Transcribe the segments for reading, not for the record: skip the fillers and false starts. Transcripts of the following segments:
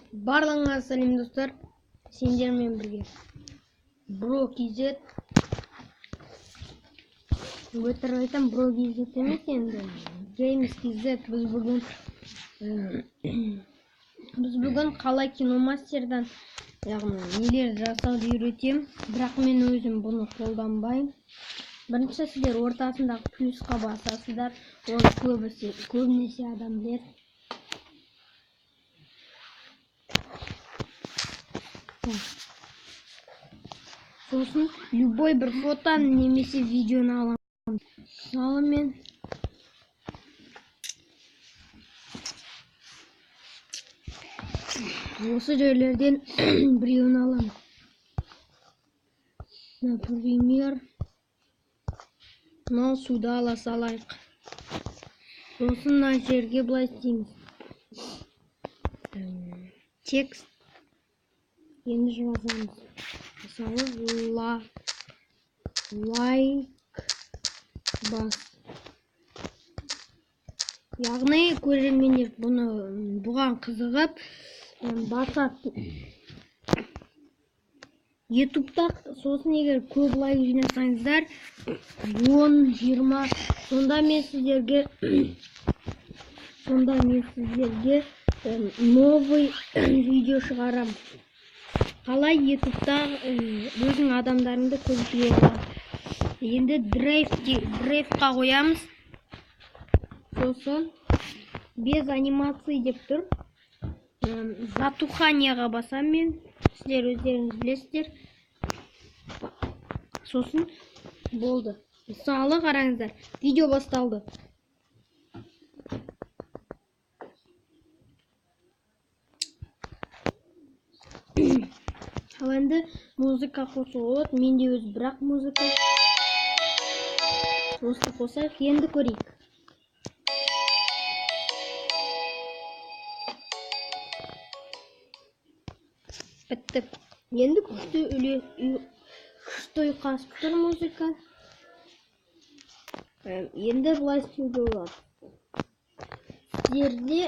Барлығыңа сәлем достар, сендермен бірге Bro.kz. Өтірік айтам, Bro.kz емес енді Games.kz. Біз бүгін қалай киномастердан нелер жасауды үйретем, бірақ мен өзім бұны қолданбаймын. Бірінші сіздер ортасындағы плюсқа басасыздар, оны көбінесе адам біледі. Сосын любой бір фотоны немесе видеоны аламын. Мысалы мен осы жерлерден біреуін аламын. Например, мынау суды ала салайық. Сосын мына жерге былай істейміз. Текст енді жазамыз. Мысалы лайк бас. Яғни көрермендер бұған қызығып басады. YouTube'да сосын егер көп лайк жинасаңыздар 10-20, сонда мен сіздерге новый видео шығарам. Қалай YouTube'да өзің адамдарыңды көзге алады. Енді драйвқа қоямыз. Сосын без анимации деп тұр. Затуханияға басам мен. Сіздер өздеріңіз білесіздер. Сосын болды. Мысалы қараңыздар. Видео басталды. Ал енді музыка қосуға болады. Менде өз бірақ музыка. Осы қосайық, енді көрейік. Бітті. Енді күшті ұйқасып тұр музыка. Енді былай істеуге болады. Сіздерде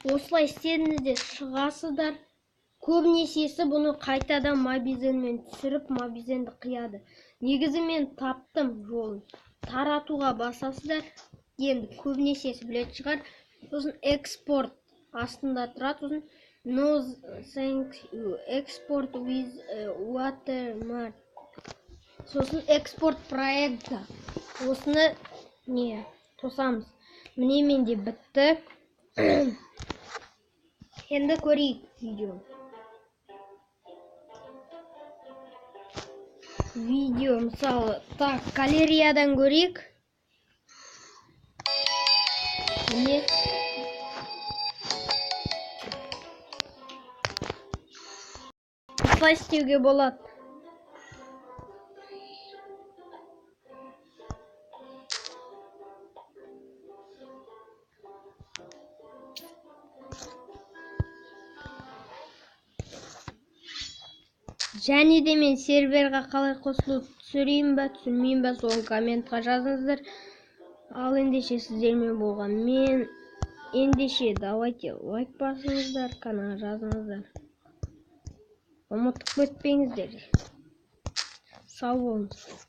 осылай істедіңіздер, шығасыздар. Көбінесесі бұны қайтадан мобизенмен түсіріп, мобизенді қияды. Негізі мен таптым жолын. Таратуға басасыздар. Енді көбінесесі білетін шығар. Сосын экспорт астында тұрады. Сосын no thank you. Export with watermark. Сосын экспорт проекті. Осыны қосамыз. Міне менде бітті. Енді көрейік видео. Видео, мысалы, галереядан көрейік. Міне. Осылай істеуге болады. Және де мен серверға қалай қосылуды түсірейін бе, түсірмейін бе, соны комментқа жазыңыздар. Ал ендеше сіздермен болған мен. Ендеше давайте лайк басыңыздар, каналға жазыңыздар. Ұмытып кетпеңіздер. Сау болыңыз.